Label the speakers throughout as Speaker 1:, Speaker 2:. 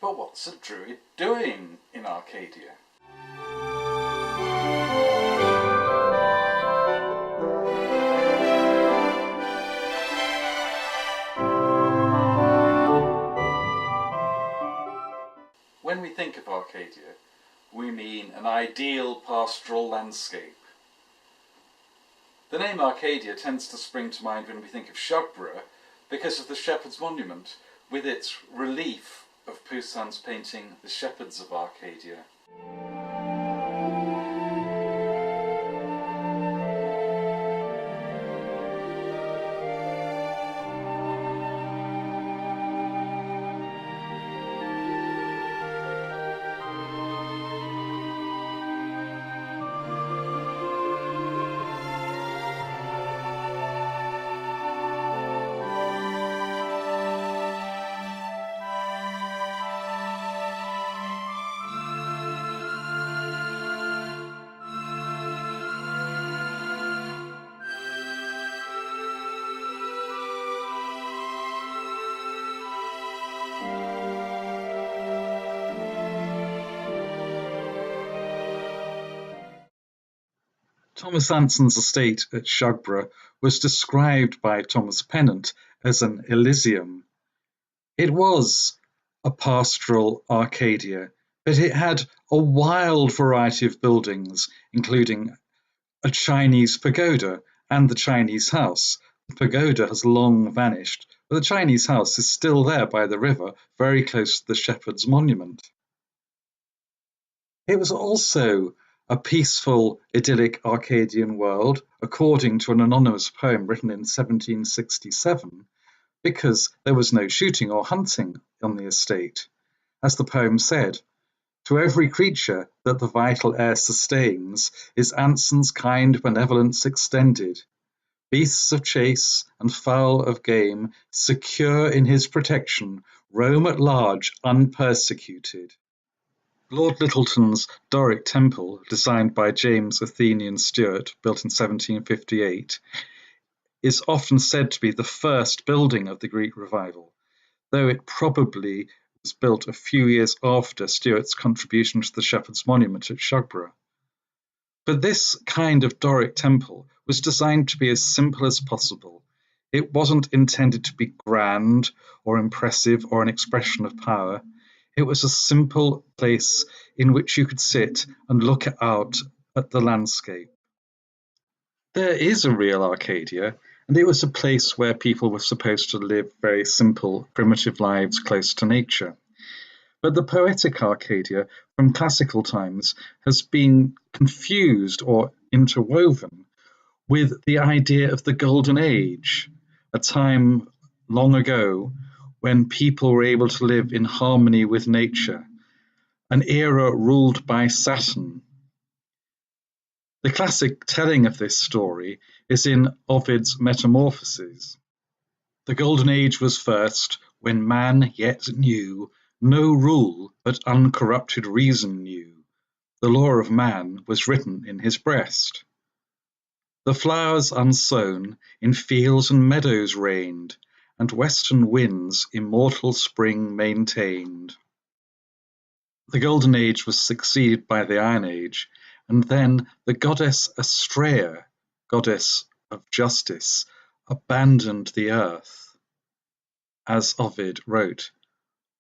Speaker 1: But what's a druid doing in Arcadia? When we think of Arcadia, we mean an ideal pastoral landscape. The name Arcadia tends to spring to mind when we think of Shugborough because of the Shepherd's Monument, with its relief of Poussin's painting The Shepherds of Arcadia. Thomas Anson's estate at Shugborough was described by Thomas Pennant as an Elysium. It was a pastoral Arcadia, but it had a wild variety of buildings, including a Chinese pagoda and the Chinese house. The pagoda has long vanished, but the Chinese house is still there by the river, very close to the Shepherd's Monument. It was also a peaceful, idyllic Arcadian world, according to an anonymous poem written in 1767, because there was no shooting or hunting on the estate. As the poem said, "To every creature that the vital air sustains is Anson's kind benevolence extended. Beasts of chase and fowl of game, secure in his protection, roam at large unpersecuted." Lord Lyttelton's Doric Temple, designed by James Athenian Stewart, built in 1758, is often said to be the first building of the Greek Revival, though it probably was built a few years after Stewart's contribution to the Shepherd's Monument at Shugborough. But this kind of Doric temple was designed to be as simple as possible. It wasn't intended to be grand or impressive or an expression of power. It was a simple place in which you could sit and look out at the landscape. There is a real Arcadia, and it was a place where people were supposed to live very simple, primitive lives close to nature. But the poetic Arcadia from classical times has been confused or interwoven with the idea of the Golden Age, a time long ago when people were able to live in harmony with nature, an era ruled by Saturn. The classic telling of this story is in Ovid's Metamorphoses. The Golden Age was first, when man yet knew no rule but uncorrupted reason knew. The law of man was written in his breast. The flowers unsown in fields and meadows reigned, and western winds immortal spring maintained. The Golden Age was succeeded by the Iron Age, and then the goddess Astraea, goddess of justice, abandoned the earth. As Ovid wrote,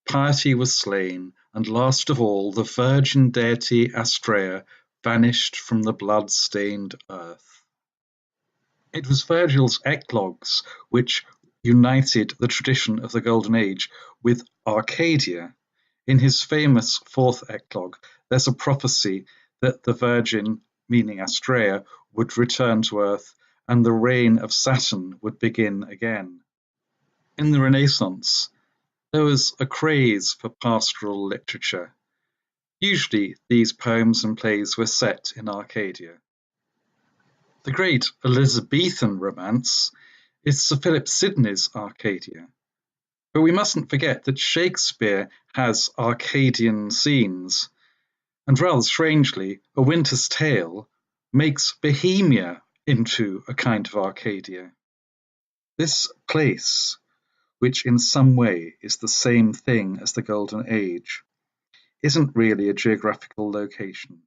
Speaker 1: "Piety was slain, and last of all the virgin deity Astraea vanished from the blood-stained earth." It was Virgil's eclogues which united the tradition of the Golden Age with Arcadia. In his famous fourth eclogue, there's a prophecy that the Virgin, meaning Astraea, would return to Earth and the reign of Saturn would begin again. In the Renaissance, there was a craze for pastoral literature. Usually, these poems and plays were set in Arcadia. The great Elizabethan romance is Sir Philip Sidney's Arcadia. But we mustn't forget that Shakespeare has Arcadian scenes, and rather strangely, A Winter's Tale makes Bohemia into a kind of Arcadia. This place, which in some way is the same thing as the Golden Age, isn't really a geographical location.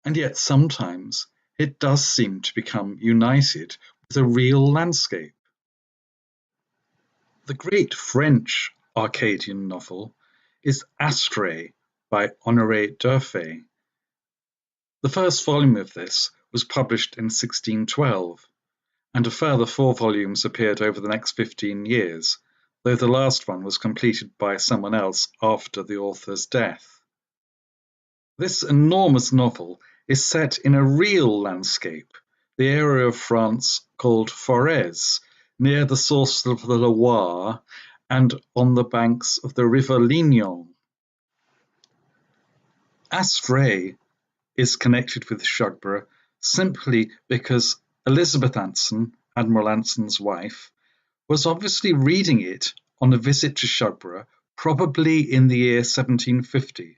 Speaker 1: And yet sometimes it does seem to become united with a real landscape. The great French Arcadian novel is Astray by Honoré d'Urfé. The first volume of this was published in 1612, and a further 4 volumes appeared over the next 15 years, though the last one was completed by someone else after the author's death. This enormous novel is set in a real landscape, the area of France called Forez, near the source of the Loire and on the banks of the river Lignon. Astray is connected with Shugborough simply because Elizabeth Anson, Admiral Anson's wife, was obviously reading it on a visit to Shugborough, probably in the year 1750,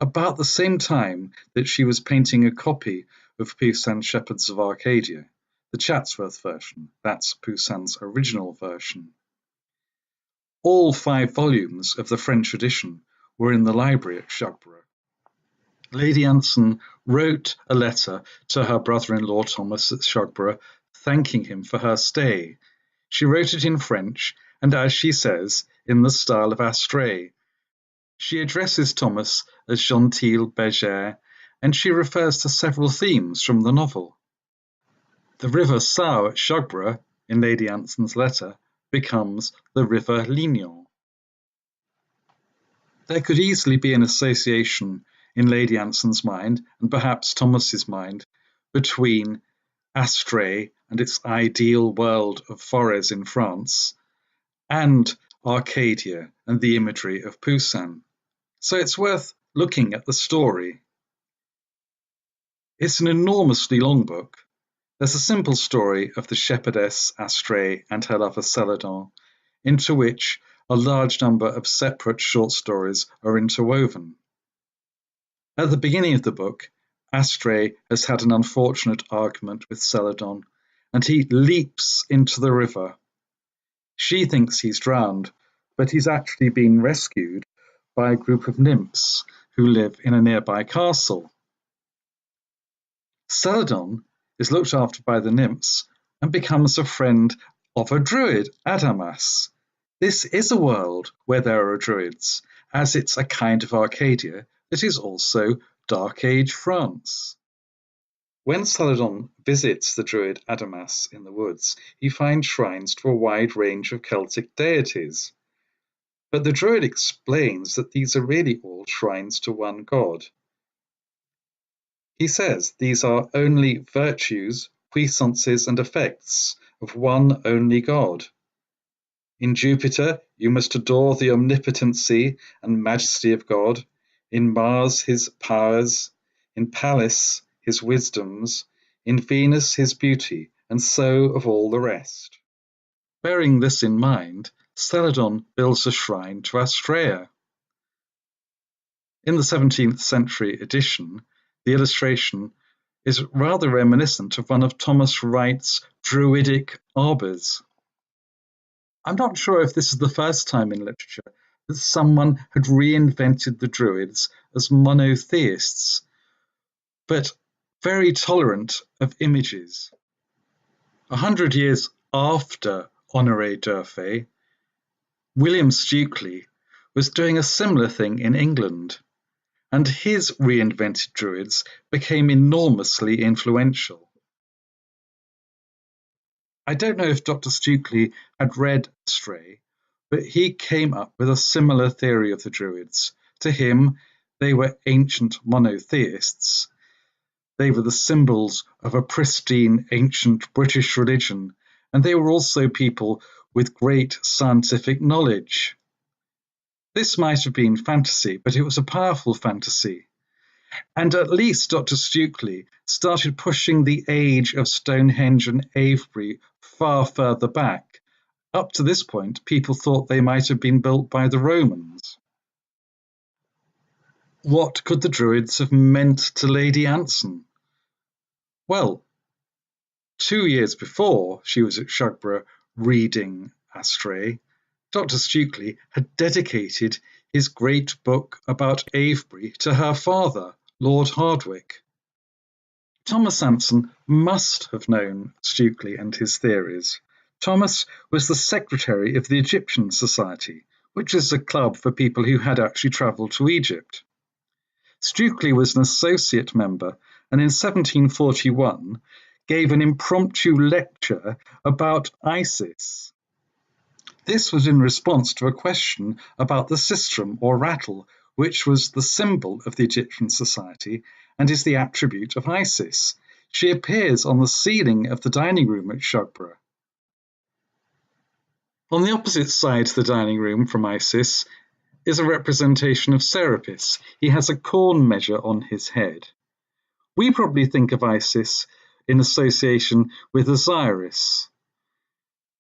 Speaker 1: about the same time that she was painting a copy of Poussin's Shepherds of Arcadia, the Chatsworth version. That's Poussin's original version. All 5 volumes of the French edition were in the library at Shugborough. Lady Anson wrote a letter to her brother-in-law Thomas at Shugborough, thanking him for her stay. She wrote it in French, and as she says, in the style of Astray. She addresses Thomas as Gentil Berger, and she refers to several themes from the novel. The river Sau at Shugborough, in Lady Anson's letter, becomes the river Lignon. There could easily be an association in Lady Anson's mind, and perhaps Thomas's mind, between Astray and its ideal world of Forez in France, and Arcadia and the imagery of Poussin. So it's worth looking at the story. It's an enormously long book. There's a simple story of the shepherdess Astray and her lover Celadon, into which a large number of separate short stories are interwoven. At the beginning of the book, Astray has had an unfortunate argument with Celadon, and he leaps into the river. She thinks he's drowned, but he's actually been rescued by a group of nymphs who live in a nearby castle. Celadon is looked after by the nymphs and becomes a friend of a druid, Adamas. This is a world where there are druids, as it's a kind of Arcadia that is also Dark Age France. When Celadon visits the druid Adamas in the woods, he finds shrines to a wide range of Celtic deities. But the druid explains that these are really all shrines to one god. He says these are only virtues, puissances, and effects of one only god. In Jupiter, you must adore the omnipotency and majesty of God. In Mars, his powers. In Pallas, his wisdoms. In Venus, his beauty, and so of all the rest. Bearing this in mind, Celadon builds a shrine to Astraea. In the 17th century edition, the illustration is rather reminiscent of one of Thomas Wright's Druidic arbours. I'm not sure if this is the first time in literature that someone had reinvented the Druids as monotheists, but very tolerant of images. 100 years after Honoré d'Urfé, William Stukely was doing a similar thing in England, and his reinvented Druids became enormously influential. I don't know if Dr. Stukely had read Astray, but he came up with a similar theory of the Druids. To him, they were ancient monotheists. They were the symbols of a pristine ancient British religion, and they were also people with great scientific knowledge. This might have been fantasy, but it was a powerful fantasy. And at least Dr. Stukely started pushing the age of Stonehenge and Avebury far further back. Up to this point, people thought they might have been built by the Romans. What could the Druids have meant to Lady Anson? Well, 2 years before she was at Shugborough reading Astray, Dr. Stukely had dedicated his great book about Avebury to her father, Lord Hardwicke. Thomas Anson must have known Stukely and his theories. Thomas was the secretary of the Egyptian Society, which is a club for people who had actually travelled to Egypt. Stukely was an associate member and in 1741 gave an impromptu lecture about Isis. This was in response to a question about the sistrum or rattle, which was the symbol of the Egyptian society and is the attribute of Isis. She appears on the ceiling of the dining room at Shugborough. On the opposite side of the dining room from Isis is a representation of Serapis. He has a corn measure on his head. We probably think of Isis in association with Osiris.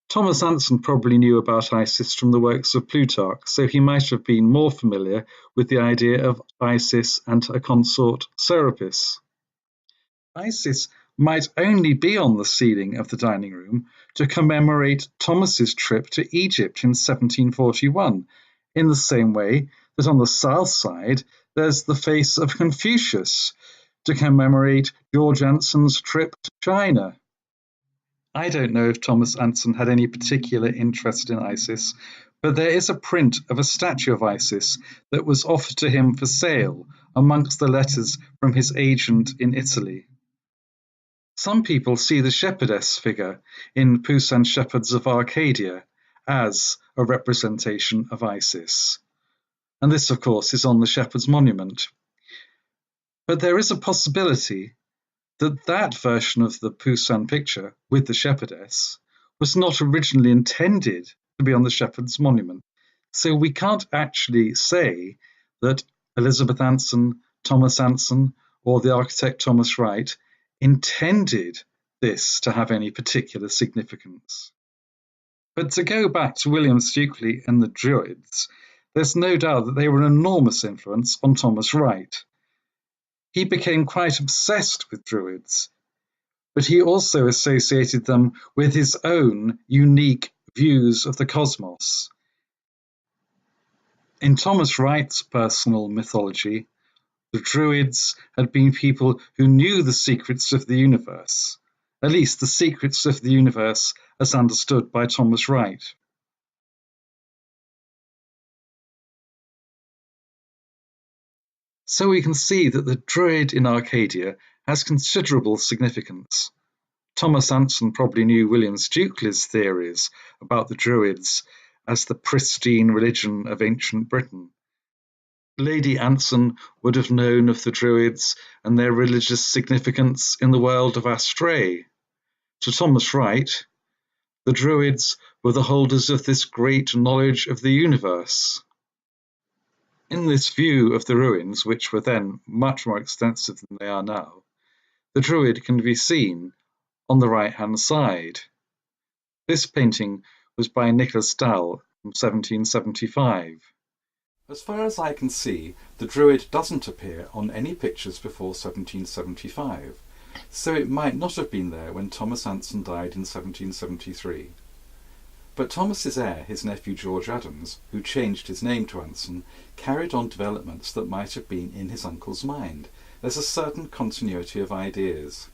Speaker 1: Thomas Anson probably knew about Isis from the works of Plutarch, so he might have been more familiar with the idea of Isis and a consort Serapis. Isis might only be on the ceiling of the dining room to commemorate Thomas's trip to Egypt in 1741, in the same way that on the south side there's the face of Confucius to commemorate George Anson's trip to China. I don't know if Thomas Anson had any particular interest in Isis, but there is a print of a statue of Isis that was offered to him for sale amongst the letters from his agent in Italy. Some people see the shepherdess figure in Puss and Shepherds of Arcadia as a representation of Isis. And this, of course, is on the Shepherd's Monument. But there is a possibility that that version of the Poussin picture with the shepherdess was not originally intended to be on the Shepherd's Monument. So we can't actually say that Elizabeth Anson, Thomas Anson, or the architect Thomas Wright intended this to have any particular significance. But to go back to William Stukely and the Druids, there's no doubt that they were an enormous influence on Thomas Wright. He became quite obsessed with Druids, but he also associated them with his own unique views of the cosmos. In Thomas Wright's personal mythology, the Druids had been people who knew the secrets of the universe, at least the secrets of the universe as understood by Thomas Wright. So we can see that the Druid in Arcadia has considerable significance. Thomas Anson probably knew William Stukely's theories about the Druids as the pristine religion of ancient Britain. Lady Anson would have known of the Druids and their religious significance in the world of Astray. To Thomas Wright, the Druids were the holders of this great knowledge of the universe. In this view of the ruins, which were then much more extensive than they are now, the Druid can be seen on the right-hand side. This painting was by Nicholas Dahl from 1775. As far as I can see, the Druid doesn't appear on any pictures before 1775, so it might not have been there when Thomas Anson died in 1773. But Thomas's heir, his nephew George Adams, who changed his name to Anson, carried on developments that might have been in his uncle's mind. There's a certain continuity of ideas.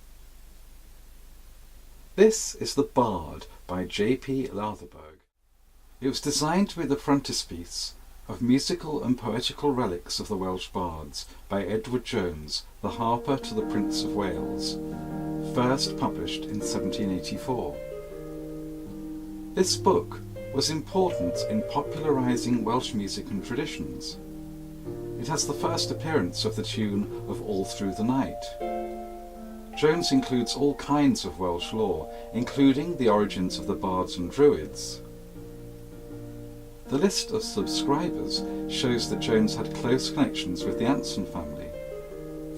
Speaker 1: This is The Bard by J.P. Latherberg. It was designed to be the frontispiece of musical and poetical relics of the Welsh bards by Edward Jones, the harper to the Prince of Wales, first published in 1784. This book was important in popularising Welsh music and traditions. It has the first appearance of the tune of All Through the Night. Jones includes all kinds of Welsh lore, including the origins of the bards and druids. The list of subscribers shows that Jones had close connections with the Anson family.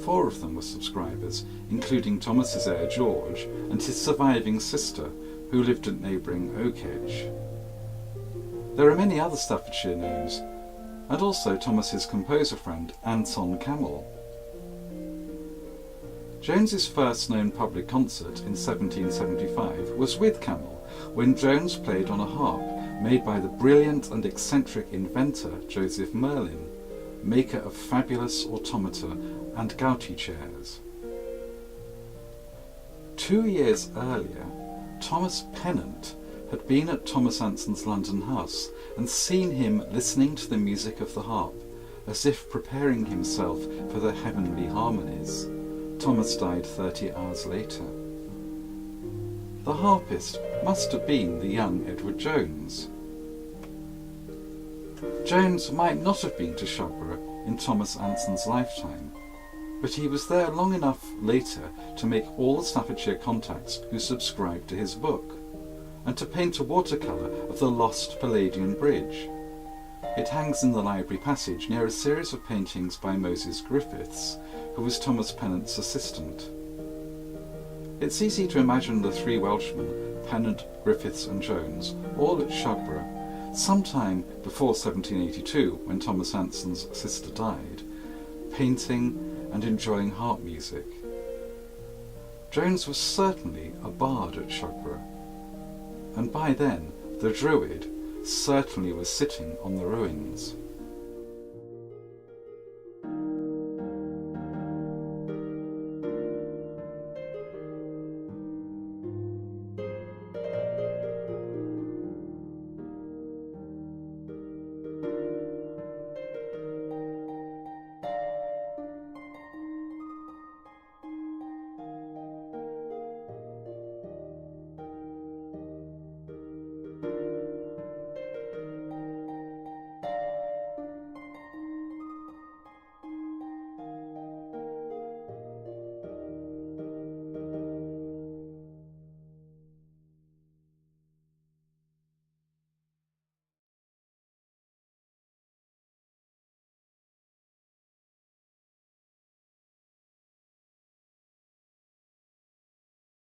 Speaker 1: 4 of them were subscribers, including Thomas's heir George and his surviving sister, who lived at neighbouring Oakhead. There are many other Staffordshire names, and also Thomas's composer friend Anton Camel. Jones's first known public concert in 1775 was with Camel, when Jones played on a harp
Speaker 2: made by the brilliant and eccentric inventor Joseph Merlin, maker of fabulous automata and gouty chairs. 2 years earlier, Thomas Pennant had been at Thomas Anson's London house and seen him listening to the music of the harp, as if preparing himself for the heavenly harmonies. Thomas died 30 hours later. The harpist must have been the young Edward Jones. Jones might not have been to Shugborough in Thomas Anson's lifetime, but he was there long enough later to make all the Staffordshire contacts who subscribed to his book, and to paint a watercolour of the lost Palladian Bridge. It hangs in the library passage near a series of paintings by Moses Griffiths, who was Thomas Pennant's assistant. It's easy to imagine the three Welshmen, Pennant, Griffiths and Jones, all at Shugborough, sometime before 1782, when Thomas Anson's sister died, painting and enjoying harp music. Jones was certainly a bard at Shugborough, and by then the Druid certainly was sitting on the ruins.